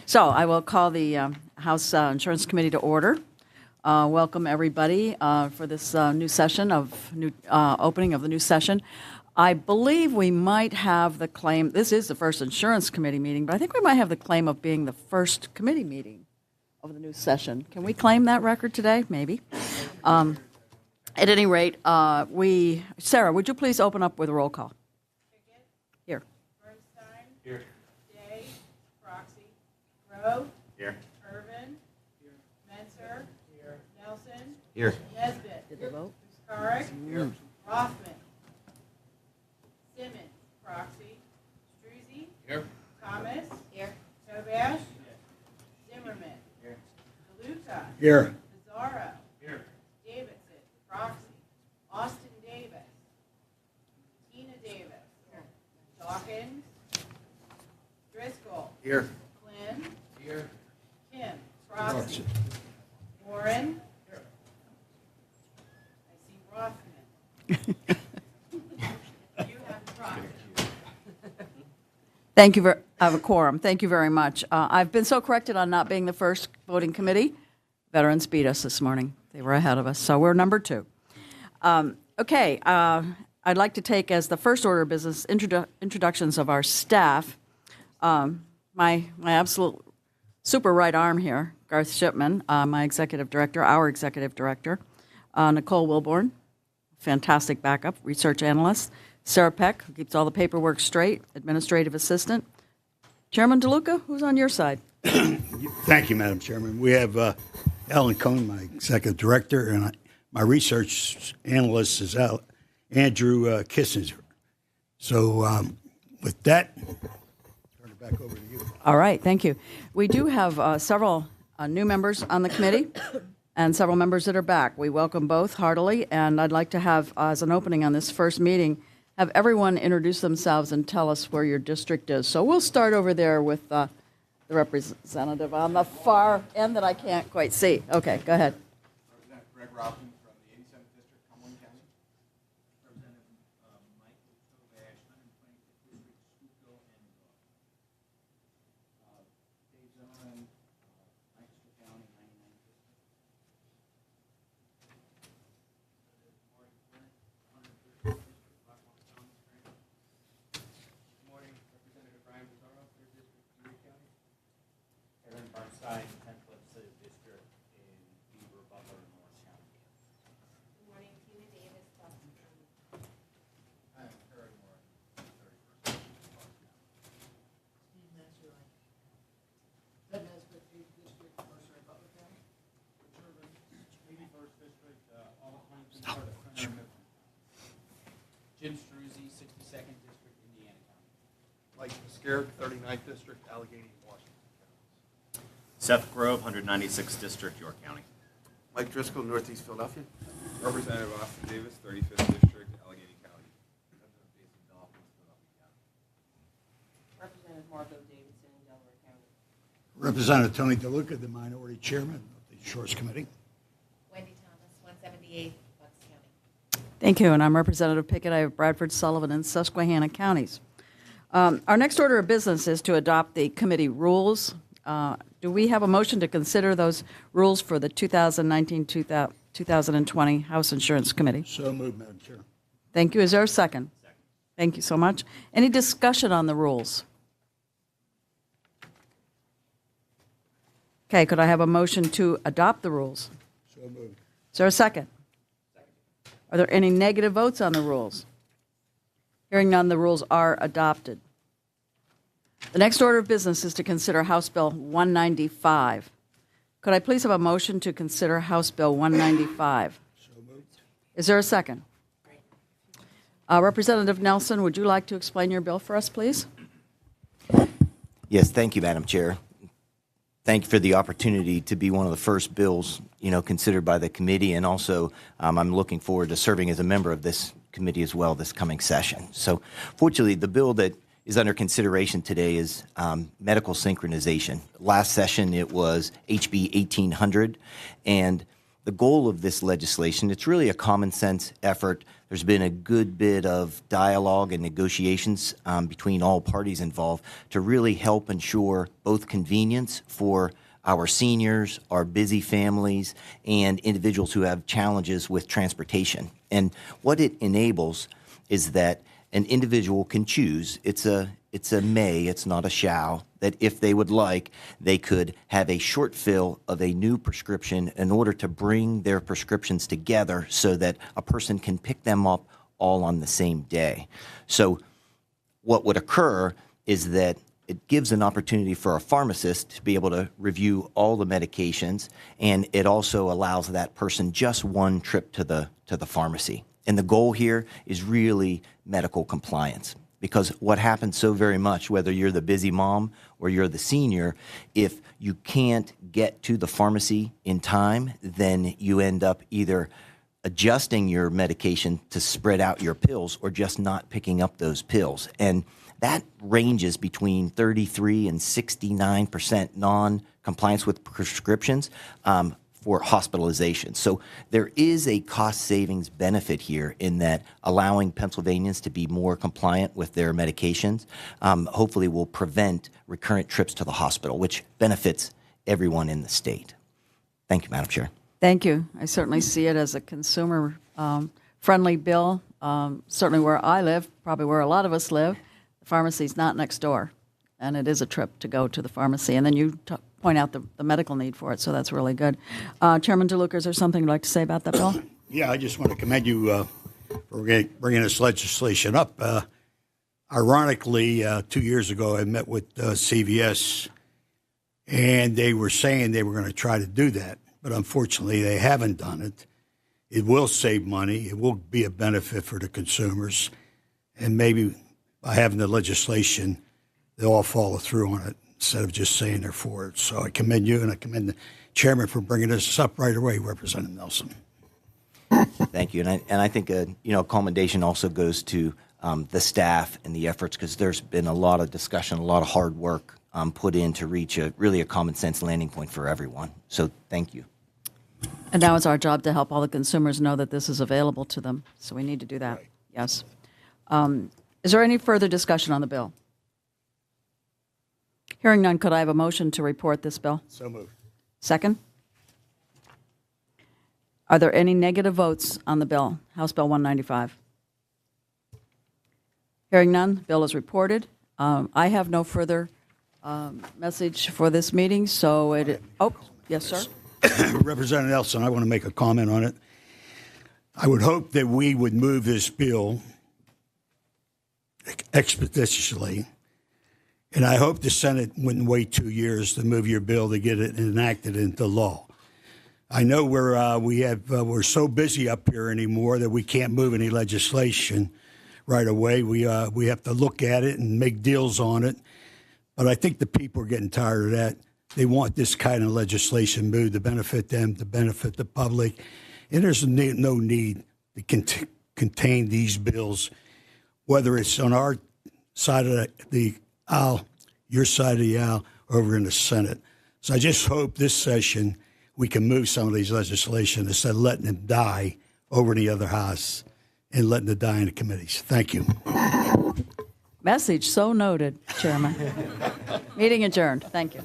So I will call the House Insurance Committee to order. Welcome, everybody, for this new session opening of the new session. I believe we might have the claim, this is the first Insurance Committee meeting, but I think we might have the claim of being the first committee meeting of the new session. Can we claim that record today? Maybe. At any rate, Sarah, would you please open up with a roll call? Pickett. Here. Bernstein. Here. Day. Proxy. Grove. Here. Irvin. Here. Menser. Here. Nelson. Here. Nesbitt. Did they vote? Muskarek. Here. Rothman. Simmons. Proxy. Struzzi. Here. Thomas. Here. Tobash. Zimmerman. Here. DeLuca. Here. Pizarro. Here. Davidson. Proxy. Austin Davis. Tina Davis. Dawkins. Driscoll. Here. Flynn. Here. Kim. Proxy. Warren. I see Rothman. You have proxy. Thank you. I have a quorum. Thank you very much. I've been so corrected on not being the first voting committee. Veterans beat us this morning. They were ahead of us, so we're number 2. Okay. I'd like to take as the first order of business introductions of our staff. My absolute super right arm here, Garth Shipman, my executive director, our executive director. Nicole Wilborn, fantastic backup, research analyst. Sarah Peck, who keeps all the paperwork straight, administrative assistant. Chairman DeLuca, who's on your side? Thank you, Madam Chairman. We have Ellen Cohn, my executive director, and my research analyst is Andrew Kissinger. So with that, turn it back over to you. All right, thank you. We do have several new members on the committee and several members that are back. We welcome both heartily, and I'd like to have, as an opening on this first meeting, have everyone introduce themselves and tell us where your district is. So we'll start over there with the representative on the far end that I can't quite see. Okay, go ahead. Representative Greg Robin from the 87th District, Cumberland County. Representative Michael Tobash, 125th District, Schuylkill and Dave Zimmerman, Lancaster County, 99th District. Marty Flint, 130th District, Lackawanna County. Good morning, Representative Brian Pizarro, 3rd District, Erie County. Aaron Bernstein, 10th Legislative District in Beaver, Butler, and Morris County. Good morning, Tina Davis, Boston County. I am Terry Moore, 31st District, Clark County. Steve Menser, Ted Nesbitt, 8th District, Mercer and Butler County. Rich Urban, 81st District, Olive Huntington, part of Center Mifflin County. Jim Struzzi, 62nd District, Indiana County. Mike Muskarek, 39th District, Allegheny, Washington County. Seth Grove, 196th District, York County. Mike Driscoll, Northeast Philadelphia. Representative Austin Davis, 35th District, Allegheny County. Representative Margot Davidson, Delaware County. Representative Tony DeLuca, the minority chairman of the Insurance Committee. Wendy Thomas, 178, Bucks County. Thank you, and I'm Representative Pickett. I have Bradford, Sullivan, and Susquehanna counties. Our next order of business is to adopt the committee rules. Do we have a motion to consider those rules for the 2019-2020 House Insurance Committee? So moved, Madam Chair. Thank you. Is there a second? Second. Thank you so much. Any discussion on the rules? Okay, could I have a motion to adopt the rules? So moved. Is there a second? Second. Are there any negative votes on the rules? Hearing none, the rules are adopted. The next order of business is to consider House Bill 195. Could I please have a motion to consider House Bill 195? So moved. Is there a second? Representative Nelson, would you like to explain your bill for us, please? Yes, thank you, Madam Chair. Thank you for the opportunity to be one of the first bills, considered by the committee, and also I'm looking forward to serving as a member of this committee as well this coming session. So, fortunately, the bill that is under consideration today is medical synchronization. Last session, it was HB 1800, and the goal of this legislation, it's really a common sense effort. There's been a good bit of dialogue and negotiations between all parties involved to really help ensure both convenience for our seniors, our busy families, and individuals who have challenges with transportation. And what it enables is that an individual can choose. It's a may, it's not a shall, that if they would like, they could have a short fill of a new prescription in order to bring their prescriptions together so that a person can pick them up all on the same day. So what would occur is that it gives an opportunity for a pharmacist to be able to review all the medications, and it also allows that person just one trip to the pharmacy. And the goal here is really medical compliance, because what happens so very much, whether you're the busy mom or you're the senior, if you can't get to the pharmacy in time, then you end up either adjusting your medication to spread out your pills or just not picking up those pills. And that ranges between 33 and 69% non-compliance with prescriptions for hospitalization. So there is a cost savings benefit here in that allowing Pennsylvanians to be more compliant with their medications hopefully will prevent recurrent trips to the hospital, which benefits everyone in the state. Thank you, Madam Chair. Thank you. I certainly see it as a consumer friendly bill. Certainly where I live, probably where a lot of us live, the pharmacy's not next door, and it is a trip to go to the pharmacy. And then you point out the medical need for it, so that's really good. Chairman DeLuca, is there something you'd like to say about that bill? Yeah, I just want to commend you for bringing this legislation up. Ironically, 2 years ago, I met with CVS, and they were saying they were going to try to do that, but unfortunately, they haven't done it. It will save money. It will be a benefit for the consumers, and maybe by having the legislation, they'll all follow through on it instead of just saying they're for it. So I commend you, and I commend the chairman for bringing this up right away, Representative Nelson. Thank you, and I think a commendation also goes to the staff and the efforts, because there's been a lot of discussion, a lot of hard work put in to reach really a common sense landing point for everyone. So thank you. And now it's our job to help all the consumers know that this is available to them. So we need to do that. Right. Yes. Is there any further discussion on the bill? Hearing none, could I have a motion to report this bill? So moved. Second? Are there any negative votes on the bill, House Bill 195? Hearing none, the bill is reported. I have no further message for this meeting, so yes, sir. Representative Nelson, I want to make a comment on it. I would hope that we would move this bill expeditiously, and I hope the Senate wouldn't wait 2 years to move your bill to get it enacted into law. I know we're so busy up here anymore that we can't move any legislation right away. We have to look at it and make deals on it, but I think the people are getting tired of that. They want this kind of legislation moved to benefit them, to benefit the public, and there's no need to contain these bills, whether it's on our side of the aisle, your side of the aisle, over in the Senate. So I just hope this session we can move some of these legislation instead of letting them die over in the other house and letting them die in the committees. Thank you. Message so noted, Chairman. Meeting adjourned. Thank you.